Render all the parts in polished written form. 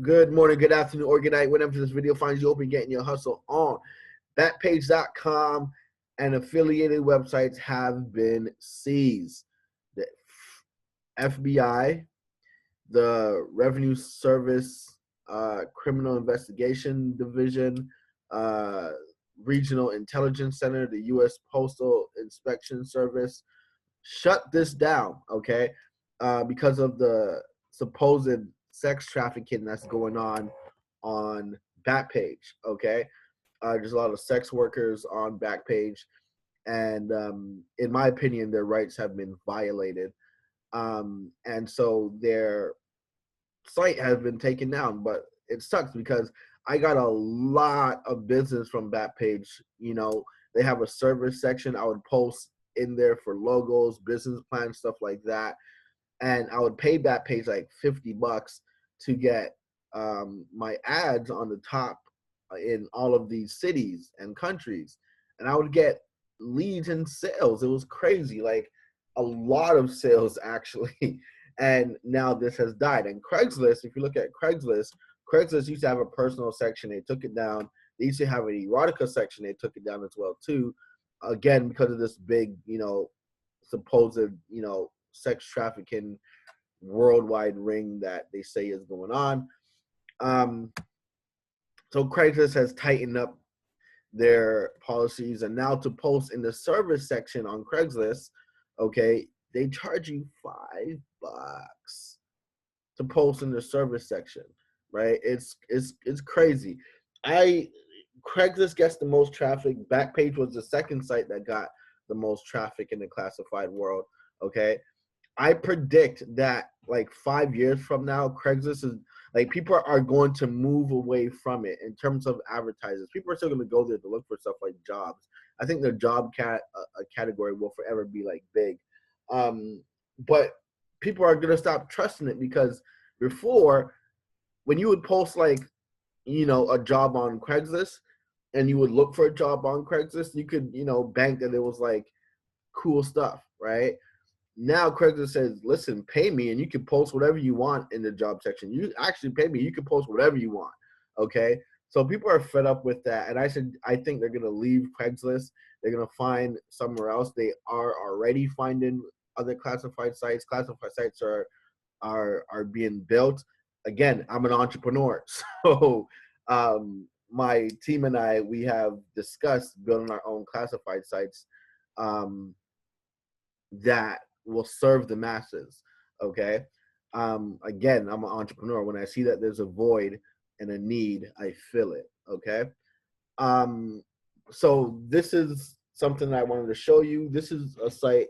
Good morning, good afternoon, or good night. Whenever this video finds you open, getting your hustle on. Backpage.com and affiliated websites have been seized. The FBI, the Revenue Service Criminal Investigation Division, uh, Regional Intelligence Center, the U.S. Postal Inspection Service shut this down, okay, because of the supposed sex trafficking that's going on Backpage, okay. There's a lot of sex workers on Backpage, and in my opinion, their rights have been violated, and so their site has been taken down. But it sucks because I got a lot of business from Backpage. You know, they have a service section. I would post in there for logos, business plans, stuff like that, and I would pay Backpage like $50 to get my ads on the top in all of these cities and countries, and I would get leads and sales. It was crazy, like a lot of sales actually. And now this has died. And Craigslist, if you look at Craigslist, Craigslist used to have a personal section. They took it down. They used to have an erotica section. They took it down as well too. Again, because of this big, supposed, sex trafficking worldwide ring that they say is going on. Um, so Craigslist has tightened up their policies, and now to post in the service section on Craigslist, okay, they charge you $5 to post in the service section, right? It's crazy. I Craigslist gets the most traffic. Backpage was the second site that got the most traffic in the classified world. Okay, I predict that like 5 years from now, Craigslist is like people are going to move away from it in terms of advertisers. People are still going to go there to look for stuff like jobs. I think the category will forever be like big, but people are going to stop trusting it because before, when you would post like a job on Craigslist and you would look for a job on Craigslist, you could bank that it was like cool stuff, right? Now Craigslist says, listen, pay me and you can post whatever you want in the job section. You actually pay me, you can post whatever you want. Okay. So people are fed up with that. And I think they're gonna leave Craigslist. They're gonna find somewhere else. They are already finding other classified sites. Classified sites are being built. Again, I'm an entrepreneur. So my team and we have discussed building our own classified sites. That will serve the masses. Okay. Again, I'm an entrepreneur. When I see that there's a void and a need, I fill it. Okay. Um, so this is something that I wanted to show you. This is a site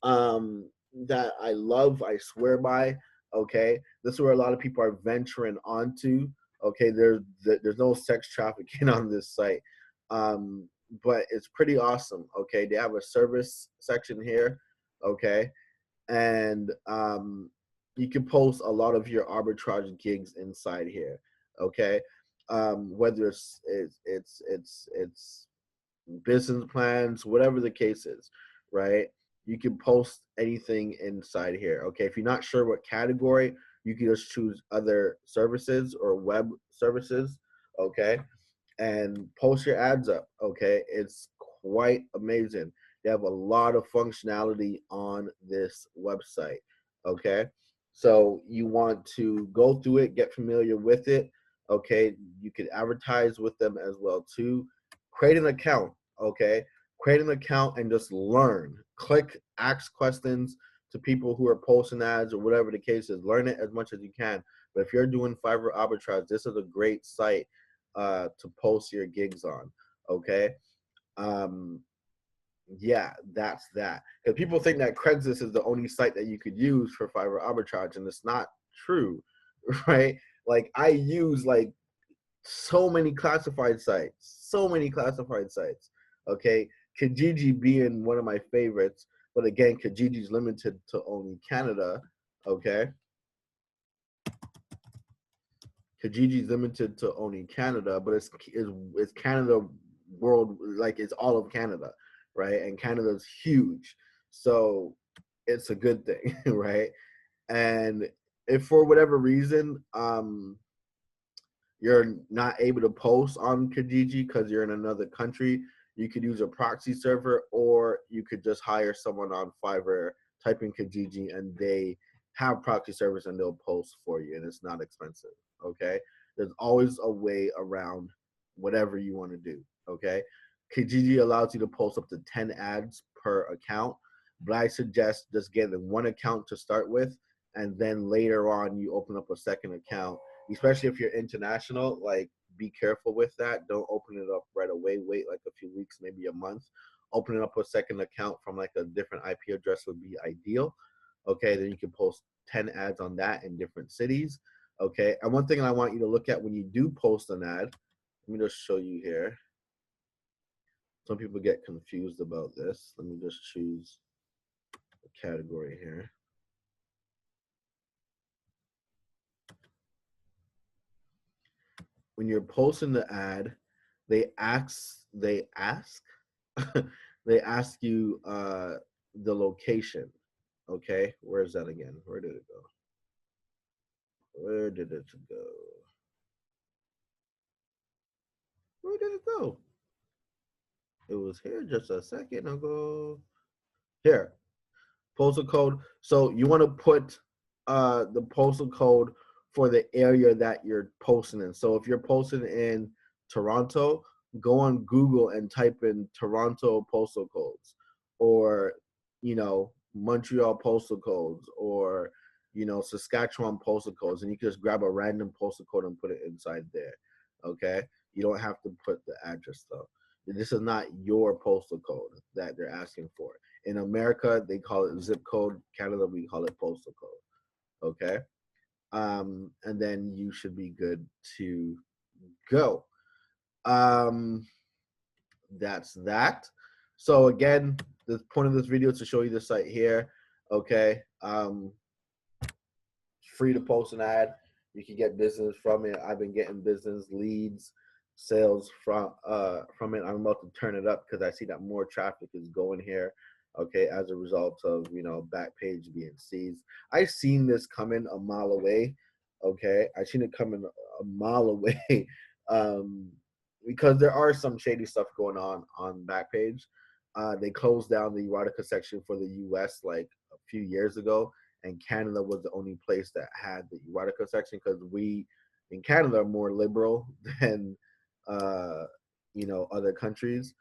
that I love. I swear by. Okay. This is where a lot of people are venturing onto. Okay. There's no sex trafficking on this site. But it's pretty awesome. Okay. They have a service section here. Okay. And you can post a lot of your arbitrage gigs inside here. Okay. Whether it's business plans, whatever the case is, right? You can post anything inside here. Okay. If you're not sure what category, you can just choose other services or web services. Okay. And post your ads up. Okay. It's quite amazing. They have a lot of functionality on this website. Okay. So you want to go through it, get familiar with it. Okay. You can advertise with them as well too. Create an account. Okay. Create an account and just learn. Click, ask questions to people who are posting ads or whatever the case is. Learn it as much as you can. But if you're doing Fiverr arbitrage, this is a great site to post your gigs on. Okay. Um, yeah, that's that. Because people think that Craigslist is the only site that you could use for Fiverr arbitrage, and it's not true, right? Like I use like so many classified sites. Okay, Kijiji being one of my favorites, but again, Kijiji is limited to only Canada. Okay, Kijiji is limited to only Canada, but it's Canada world, like it's all of Canada, right? And Canada's huge, so it's a good thing, right? And if for whatever reason, you're not able to post on Kijiji because you're in another country, you could use a proxy server, or you could just hire someone on Fiverr, type in Kijiji, and they have proxy servers and they'll post for you, and it's not expensive. Okay, there's always a way around whatever you want to do. Okay, Kijiji allows you to post up to 10 ads per account, but I suggest just getting one account to start with, and then later on you open up a second account, especially if you're international. Like, be careful with that. Don't open it up right away. Wait like a few weeks, maybe a month. Opening up a second account from like a different IP address would be ideal. Okay, then you can post 10 ads on that in different cities. Okay, and one thing I want you to look at when you do post an ad, let me just show you here. Some people get confused about this. Let me just choose a category here. When you're posting the ad, they ask they ask you the location. Okay, where is that again? Where did it go? Where did it go? Where did it go? It was here just a second ago. Here, postal code. So you want to put the postal code for the area that you're posting in. So if you're posting in Toronto, go on Google and type in Toronto postal codes, or Montreal postal codes, or Saskatchewan postal codes, and you can just grab a random postal code and put it inside there. Okay, you don't have to put the address though. This is not your postal code that they're asking for. In America, they call it zip code. Canada, we call it postal code. Okay. And then you should be good to go. That's that. So again, the point of this video is to show you the site here. Okay. Free to post an ad. You can get business from it. I've been getting business leads, sales from it. I'm about to turn it up because I see that more traffic is going here. Okay, as a result of Backpage being seized. I seen this coming a mile away. Okay, I seen it coming a mile away, because there are some shady stuff going on Backpage. They closed down the erotica section for the U.S. like a few years ago, and Canada was the only place that had the erotica section because we in Canada are more liberal than other countries.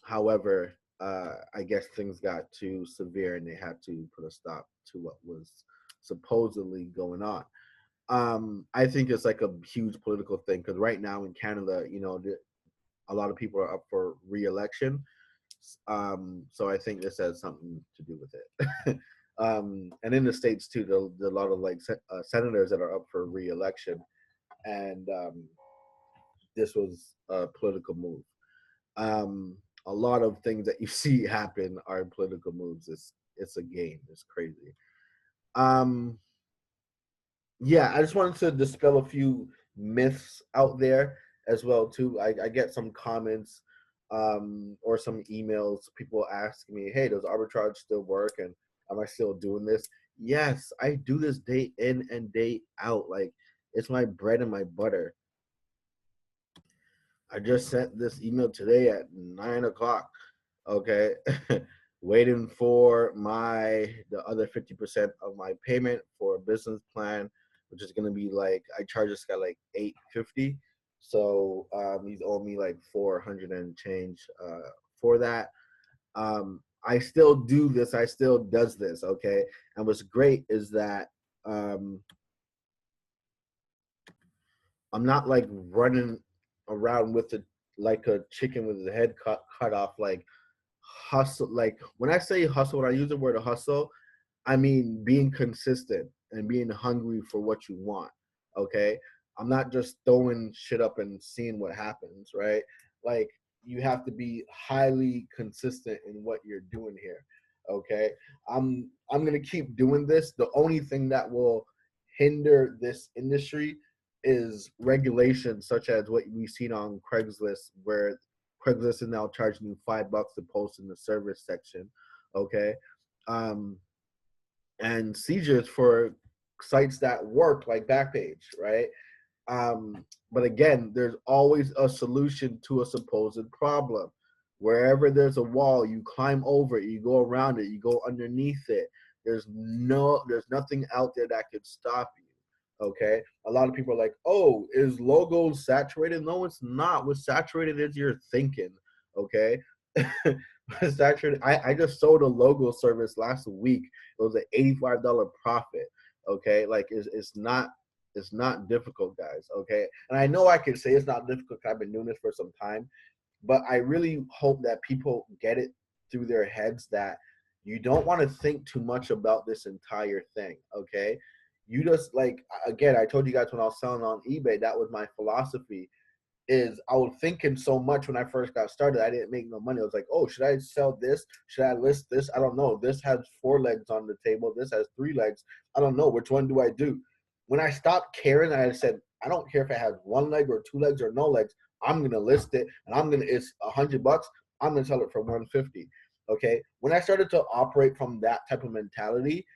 However, I guess things got too severe and they had to put a stop to what was supposedly going on. I think it's like a huge political thing because right now in Canada, a lot of people are up for re-election. So I think this has something to do with it. And in the States too, there are a lot of like senators that are up for re-election, and this was a political move. A lot of things that you see happen are political moves. It's a game. It's crazy. Yeah, I just wanted to dispel a few myths out there as well too. I get some comments or some emails, people ask me, hey, does arbitrage still work, and am I still doing this? Yes, I do this day in and day out. Like, it's my bread and my butter. I just sent this email today at 9 o'clock. Okay. Waiting for the other 50% of my payment for a business plan, which is gonna be like, I charge this guy like $850. So he's owed me like 400 and change for that. I still do this, I still does this, okay? And what's great is that I'm not like running around with it like a chicken with the head cut off, like hustle. Like, when I say hustle, when I use the word hustle, I mean being consistent and being hungry for what you want. Okay, I'm not just throwing shit up and seeing what happens, right? Like, you have to be highly consistent in what you're doing here. Okay, I'm gonna keep doing this. The only thing that will hinder this industry is regulation, such as what we've seen on Craigslist, where Craigslist is now charging you $5 to post in the service section. Okay, and seizures for sites that work like Backpage, right? But again, there's always a solution to a supposed problem. Wherever there's a wall, you climb over it, you go around it, you go underneath it. There's nothing out there that could stop you. Okay. A lot of people are like, oh, is logo saturated? No, it's not. What's saturated is your thinking. Okay. Saturated. I just sold a logo service last week. It was an $85 profit. Okay. Like it's not difficult, guys. Okay. And I know I can say it's not difficult because I've been doing this for some time, but I really hope that people get it through their heads that you don't want to think too much about this entire thing. Okay. You just like, again, I told you guys when I was selling on eBay, that was my philosophy. Is I was thinking so much when I first got started, I didn't make no money. I was like, oh, should I sell this? Should I list this? I don't know. This has 4 legs on the table. This has 3 legs. I don't know. Which one do I do? When I stopped caring, I said, I don't care if it has 1 leg or 2 legs or no legs. I'm gonna list it, and it's $100. I'm gonna sell it for 150. Okay. When I started to operate from that type of mentality,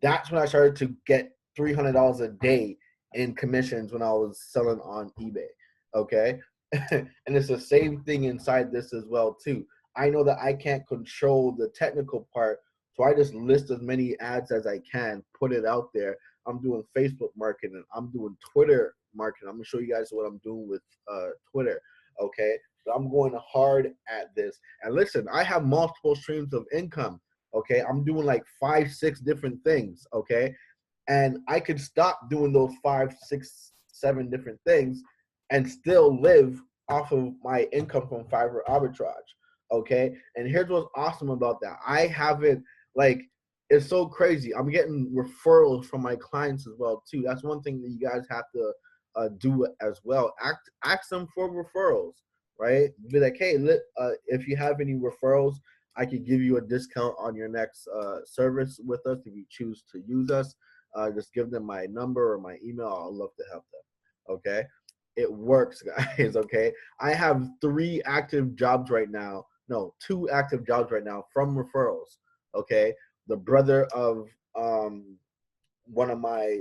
that's when I started to get $300 a day in commissions when I was selling on eBay. Okay. And it's the same thing inside this as well too. I know that I can't control the technical part, so I just list as many ads as I can, put it out there. I'm doing Facebook marketing. I'm doing Twitter marketing. I'm gonna show you guys what I'm doing with Twitter. Okay. So I'm going hard at this. And listen, I have multiple streams of income. Okay. I'm doing like 5, 6 different things. Okay. And I could stop doing those 5, 6, 7 different things and still live off of my income from Fiverr arbitrage. Okay. And here's what's awesome about that. I haven't, like, it's so crazy. I'm getting referrals from my clients as well too. That's one thing that you guys have to do as well. Ask them for referrals, right? Be like, hey, if you have any referrals, I could give you a discount on your next service with us if you choose to use us. Just give them my number or my email. I'll love to help them. Okay. It works, guys. Okay. I have 3 active jobs right now. No, 2 active jobs right now from referrals. Okay. The brother of one of my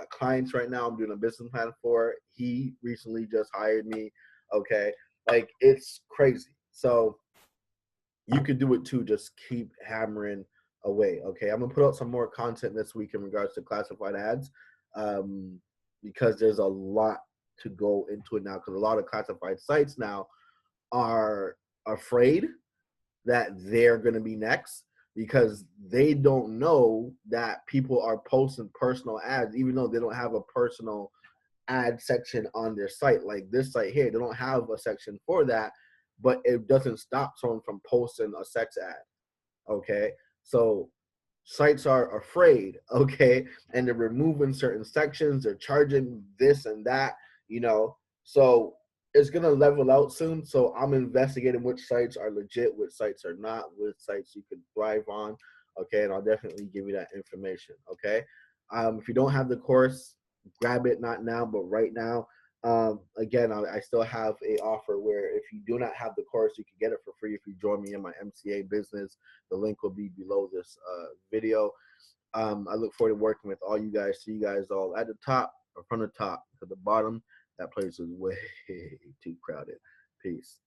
clients right now, I'm doing a business plan for. He recently just hired me. Okay. Like, it's crazy. So you could do it too. Just keep hammering away. Okay. I'm going to put out some more content this week in regards to classified ads, because there's a lot to go into it now, because a lot of classified sites now are afraid that they're going to be next, because they don't know that people are posting personal ads, even though they don't have a personal ad section on their site. Like this site here, they don't have a section for that, but it doesn't stop someone from posting a sex ad. Okay. So sites are afraid. Okay. And they're removing certain sections, they're charging this and that, so it's going to level out soon. So I'm investigating which sites are legit, which sites are not, which sites you can thrive on. Okay. And I'll definitely give you that information. Okay. If you don't have the course, grab it, not now, but right now. Again, I still have a offer where if you do not have the course, you can get it for free if you join me in my MCA business. The link will be below this video. I look forward to working with all you guys. See you guys all at the top or from the top to the bottom. That place is way too crowded. Peace.